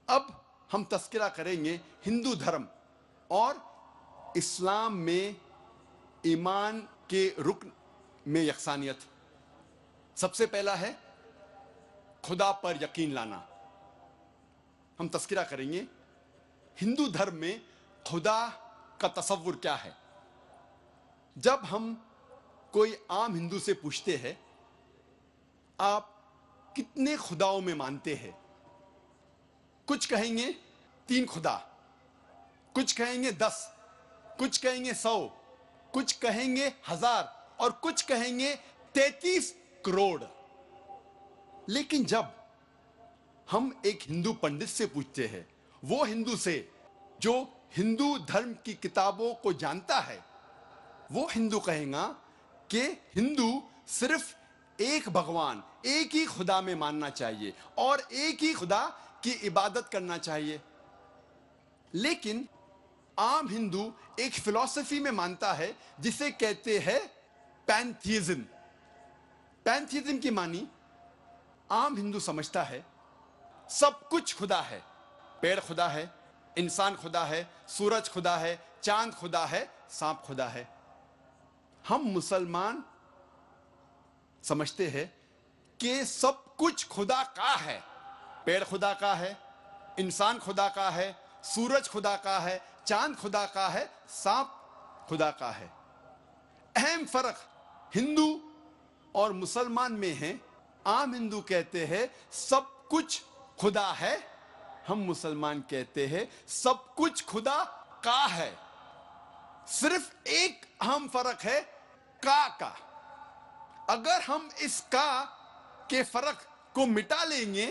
अब हम तस्करा करेंगे हिंदू धर्म और इस्लाम में ईमान के रुकन में यकसानियत। सबसे पहला है खुदा पर यकीन लाना। हम तस्करा करेंगे हिंदू धर्म में खुदा का तसव्वुर क्या है। जब हम कोई आम हिंदू से पूछते हैं आप कितने खुदाओं में मानते हैं, कुछ कहेंगे 3 खुदा, कुछ कहेंगे 10, कुछ कहेंगे 100, कुछ कहेंगे 1000 और कुछ कहेंगे 33 करोड़। लेकिन जब हम एक हिंदू पंडित से पूछते हैं, वो हिंदू से जो हिंदू धर्म की किताबों को जानता है, वो हिंदू कहेगा कि हिंदू सिर्फ एक भगवान, एक ही खुदा में मानना चाहिए और एक ही खुदा की इबादत करना चाहिए। लेकिन आम हिंदू एक फिलॉसफी में मानता है जिसे कहते हैं पैंथीइज्म। पैंथीइज्म की मानी आम हिंदू समझता है सब कुछ खुदा है। पेड़ खुदा है, इंसान खुदा है, सूरज खुदा है, चांद खुदा है, सांप खुदा है। हम मुसलमान समझते हैं कि सब कुछ खुदा का है। पेड़ खुदा का है, इंसान खुदा का है, सूरज खुदा का है, चांद खुदा का है, सांप खुदा का है। अहम फर्क हिंदू और मुसलमान में है। आम हिंदू कहते हैं सब कुछ खुदा है, हम मुसलमान कहते हैं सब कुछ खुदा का है। सिर्फ एक अहम फर्क है का। अगर हम इस का के फर्क को मिटा लेंगे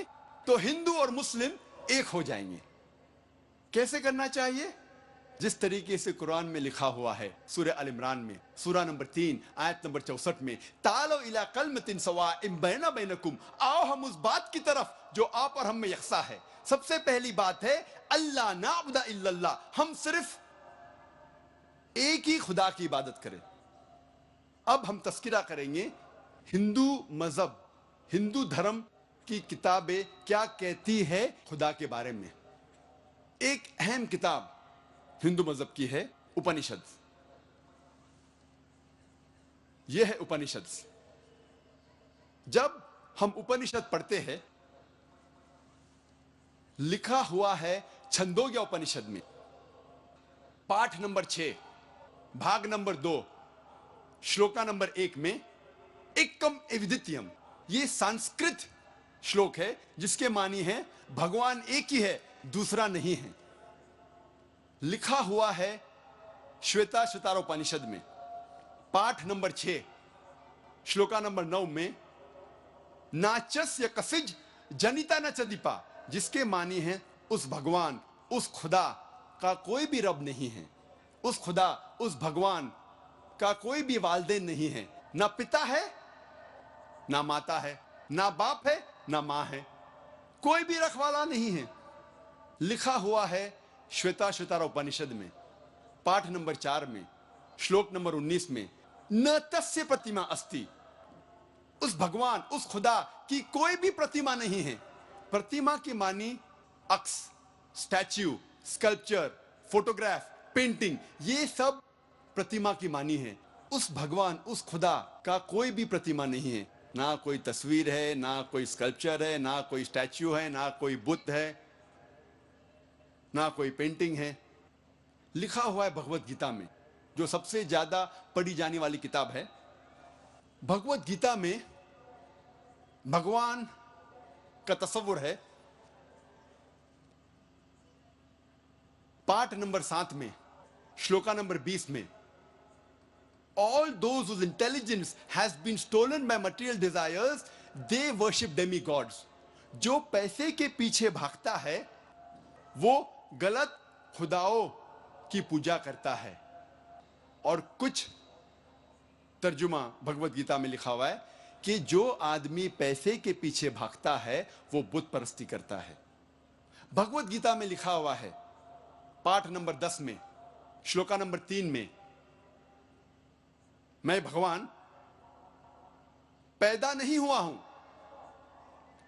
तो हिंदू और मुस्लिम एक हो जाएंगे। कैसे करना चाहिए? जिस तरीके से कुरान में लिखा हुआ है, सूरह अल इमरान में सूरा नंबर 3 आयत नंबर 64 में, तालो इला कलमतिन सवाइम बैना बैनकुम, आओ हम उस बात की तरफ जो आप और हम में यकसा है। सबसे पहली बात है अल्लाह नाबुदा इल्लल्लाह, हम सिर्फ एक ही खुदा की इबादत करें। अब हम तस्किरा करेंगे हिंदू मजहब, हिंदू धर्म की किताबें क्या कहती है खुदा के बारे में। एक अहम किताब हिंदू मजहब की है उपनिषद। यह है उपनिषद। जब हम उपनिषद पढ़ते हैं, लिखा हुआ है छंदोग्य उपनिषद में पाठ नंबर 6 भाग नंबर 2 श्लोका नंबर 1 में एकम एविदित्यम, ये संस्कृत श्लोक है जिसके मानी है भगवान एक ही है, दूसरा नहीं है। लिखा हुआ है श्वेता श्वेतारोपनिषद में पाठ नंबर 6 श्लोका नंबर 9 में नाचस्य कसिज जनिता न चदीपा, जिसके मानी है उस भगवान, उस खुदा का कोई भी रब नहीं है। उस खुदा, उस भगवान का कोई भी वालिदैन नहीं है। ना पिता है, ना माता है, ना बाप है, ना मां है, कोई भी रखवाला नहीं है। लिखा हुआ है श्वेता श्वेतारोपनिषद में पाठ नंबर 4 में श्लोक नंबर 19 में न तस्य प्रतिमा अस्ति, उस भगवान, उस खुदा की कोई भी प्रतिमा नहीं है। प्रतिमा की मानी अक्स, स्टैच्यू, स्कल्पचर, फोटोग्राफ, पेंटिंग, ये सब प्रतिमा की मानी है। उस भगवान, उस खुदा का कोई भी प्रतिमा नहीं है। ना कोई तस्वीर है, ना कोई स्कल्पचर है, ना कोई स्टैच्यू है, ना कोई बुद्ध है, ना कोई पेंटिंग है। लिखा हुआ है भगवत गीता में, जो सबसे ज्यादा पढ़ी जाने वाली किताब है। भगवत गीता में भगवान का तस्वुर है पाठ नंबर 7 में श्लोका नंबर 20 में, all those whose intelligence has been stolen by material desires, they worship demigods. जो पैसे के पीछे भागता है वो गलत खुदाओं की पूजा करता है। और कुछ तर्जुमा भगवत गीता में लिखा हुआ है कि जो आदमी पैसे के पीछे भागता है वो बुत परस्ती करता है। भगवत गीता में लिखा हुआ है पाठ नंबर 10 में श्लोका नंबर 3 में, मैं भगवान पैदा नहीं हुआ हूं,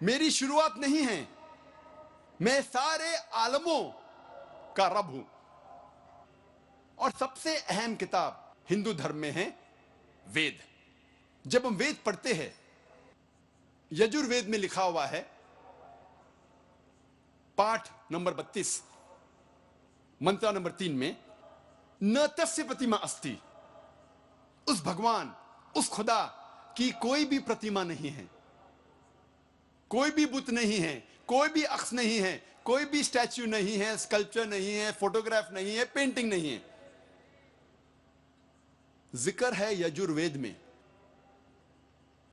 मेरी शुरुआत नहीं है, मैं सारे आलमों का रब हूं। और सबसे अहम किताब हिंदू धर्म में है वेद। जब हम वेद पढ़ते हैं, यजुर्वेद में लिखा हुआ है, पाठ नंबर 32, मंत्र नंबर 3 में, न तस्य प्रतिमा अस्ति, उस भगवान, उस खुदा की कोई भी प्रतिमा नहीं है, कोई भी बुत नहीं है, कोई भी अक्स नहीं है, कोई भी स्टैच्यू नहीं है, स्कल्पचर नहीं है, फोटोग्राफ नहीं है, पेंटिंग नहीं है। जिक्र है यजुर्वेद में,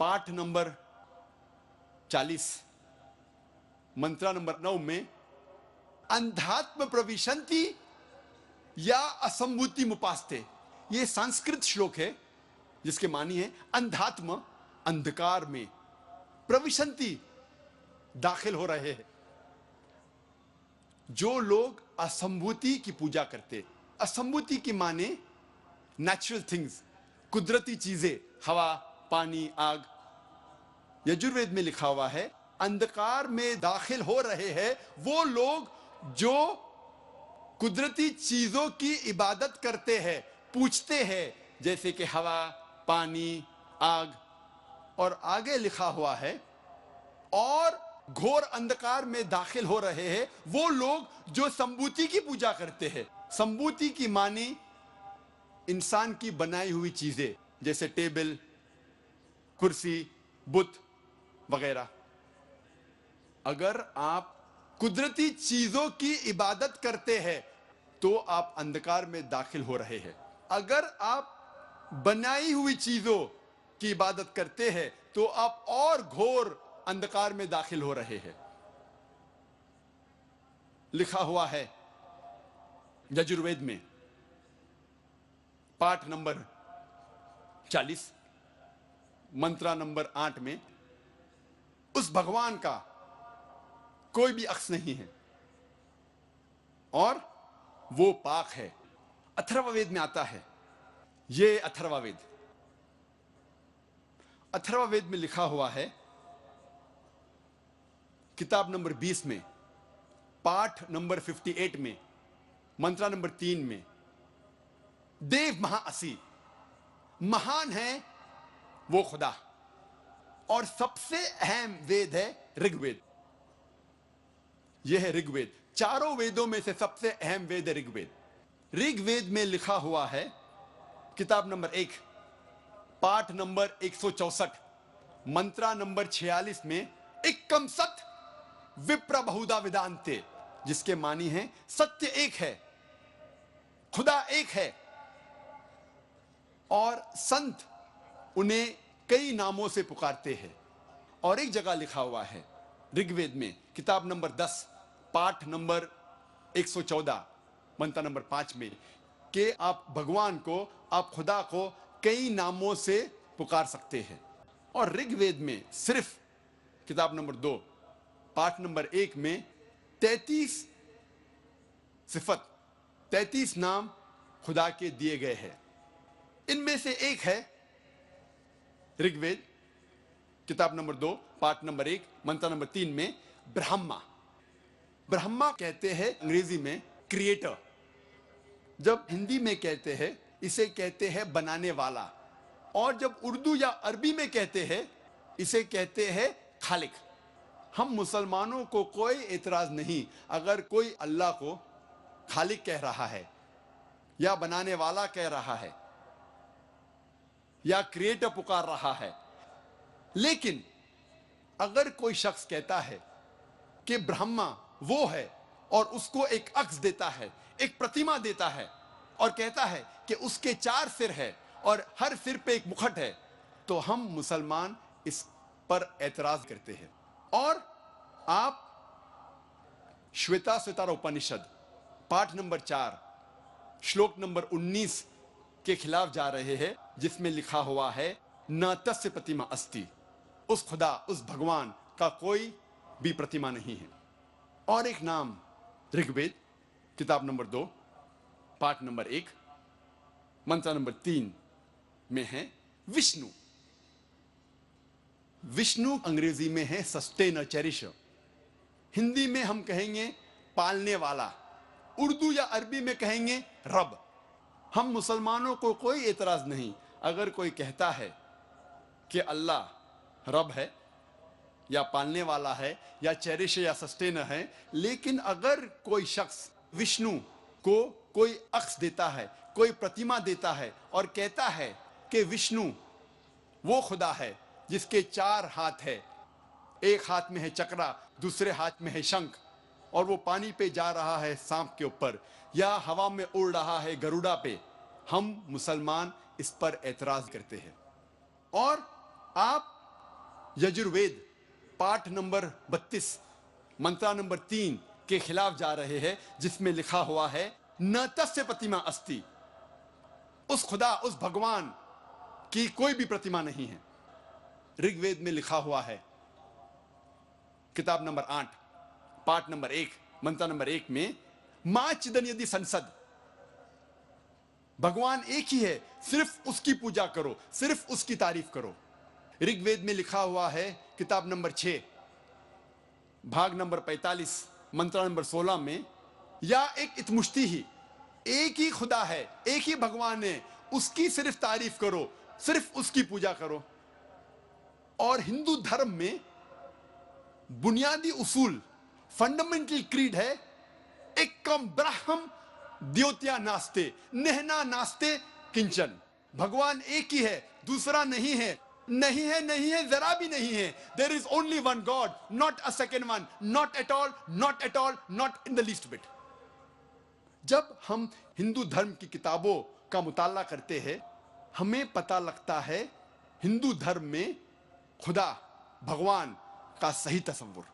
पाठ नंबर 40, मंत्र नंबर 9 में, अंधात्म प्रविशंति या असंभूति मुपास्ते। यह संस्कृत श्लोक है जिसके मानी है अंधात्म, अंधकार में, प्रविशंति, दाखिल हो रहे हैं। जो लोग असंभूति की पूजा करते, असंभूति की माने नेचुरल थिंग्स, कुदरती चीजें, हवा, पानी, आग। यजुर्वेद में लिखा हुआ है अंधकार में दाखिल हो रहे हैं वो लोग जो कुदरती चीजों की इबादत करते हैं, पूछते हैं, जैसे कि हवा, पानी, आग। और आगे लिखा हुआ है और घोर अंधकार में दाखिल हो रहे हैं वो लोग जो संभूति की पूजा करते हैं। संभूति की मानी इंसान की बनाई हुई चीजें, जैसे टेबल, कुर्सी, बुत वगैरह। अगर आप कुदरती चीजों की इबादत करते हैं तो आप अंधकार में दाखिल हो रहे हैं। अगर आप बनाई हुई चीजों की इबादत करते हैं तो आप और घोर अंधकार में दाखिल हो रहे हैं। लिखा हुआ है यजुर्वेद में, पाठ नंबर 40, मंत्र नंबर 8 में, उस भगवान का कोई भी अक्स नहीं है और वो पाक है। अथर्ववेद में आता है, ये अथर्ववेद, अथर्ववेद में लिखा हुआ है किताब नंबर 20 में, पाठ नंबर 58 में, मंत्र नंबर 3 में, देव महाअसी, महान है वो खुदा। और सबसे अहम वेद है ऋग्वेद। यह है ऋग्वेद। चारों वेदों में से सबसे अहम वेद है ऋग्वेद। ऋग्वेद में लिखा हुआ है किताब नंबर 1, पाठ नंबर 164, मंत्र नंबर 46 में, एकम सत विप्र बहुधा वेदांते, जिसके मानी है सत्य एक है, खुदा एक है और संत उन्हें कई नामों से पुकारते हैं। और एक जगह लिखा हुआ है ऋग्वेद में, किताब नंबर 10, पाठ नंबर 114, मंत्र नंबर 5 में, कि आप भगवान को, आप खुदा को कई नामों से पुकार सकते हैं। और ऋग्वेद में सिर्फ किताब नंबर 2, पाठ नंबर 1 में 33 सिफत, 33 नाम खुदा के दिए गए हैं। इनमें से एक है ऋग्वेद किताब नंबर 2, पाठ नंबर 1, मंत्र नंबर 3 में, ब्रह्मा। ब्रह्मा कहते हैं अंग्रेजी में क्रिएटर। जब हिंदी में कहते हैं इसे कहते हैं बनाने वाला, और जब उर्दू या अरबी में कहते हैं इसे कहते हैं खालिक। हम मुसलमानों को कोई एतराज नहीं अगर कोई अल्लाह को खालिक कह रहा है या बनाने वाला कह रहा है या क्रिएटर पुकार रहा है। लेकिन अगर कोई शख्स कहता है कि ब्रह्मा वो है और उसको एक अक्स देता है, एक प्रतिमा देता है और कहता है कि उसके 4 सिर है और हर सिर पे एक मुकुट है, तो हम मुसलमान इस पर एतराज करते हैं। और आप श्वेताश्वतर उपनिषद पाठ नंबर 4 श्लोक नंबर 19 के खिलाफ जा रहे हैं, जिसमें लिखा हुआ है न तस्य प्रतिमा अस्ति, उस खुदा, उस भगवान का कोई भी प्रतिमा नहीं है। और एक नाम ऋग्वेद किताब नंबर 2, पाठ नंबर 1, मंत्र नंबर 3 में है विष्णु। विष्णु अंग्रेजी में है सस्टेनर, चेरिशर। हिंदी में हम कहेंगे पालने वाला, उर्दू या अरबी में कहेंगे रब। हम मुसलमानों को कोई एतराज नहीं अगर कोई कहता है कि अल्लाह रब है या पालने वाला है या चेरिश या सस्टेनर है, लेकिन अगर कोई शख्स विष्णु को कोई अक्स देता है, कोई प्रतिमा देता है और कहता है कि विष्णु वो खुदा है जिसके 4 हाथ है, एक हाथ में है चक्रा, दूसरे हाथ में है शंख, और वो पानी पे जा रहा है सांप के ऊपर या हवा में उड़ रहा है गरुड़ा पे, हम मुसलमान इस पर एतराज करते हैं। और आप यजुर्वेद पाठ नंबर 32 मंत्रा नंबर 3 के खिलाफ जा रहे हैं, जिसमें लिखा हुआ है न तस्य प्रतिमा अस्ति, उस खुदा उस भगवान की कोई भी प्रतिमा नहीं है। ऋग्वेद में लिखा हुआ है किताब नंबर 8 पाठ नंबर 1 मंत्र नंबर 1 में मां चिदन यदि संसद, भगवान एक ही है, सिर्फ उसकी पूजा करो, सिर्फ उसकी तारीफ करो। ऋग्वेद में लिखा हुआ है किताब नंबर 6 भाग नंबर 45 मंत्र नंबर 16 में या एक इतमुश्ती ही, एक ही खुदा है, एक ही भगवान है, उसकी सिर्फ तारीफ करो, सिर्फ उसकी पूजा करो। और हिंदू धर्म में बुनियादी उसूल फंडामेंटल क्रीड है एकम ब्रह्म द्योत्या नास्ते नेहना नास्ते किंचन, भगवान एक ही है, दूसरा नहीं है, नहीं है, नहीं है, जरा भी नहीं है। There is only one God, not a second one, not at all, not at all, not in the least bit. जब हम हिंदू धर्म की किताबों का मुताला करते हैं, हमें पता लगता है हिंदू धर्म में खुदा भगवान का सही तस्वुर।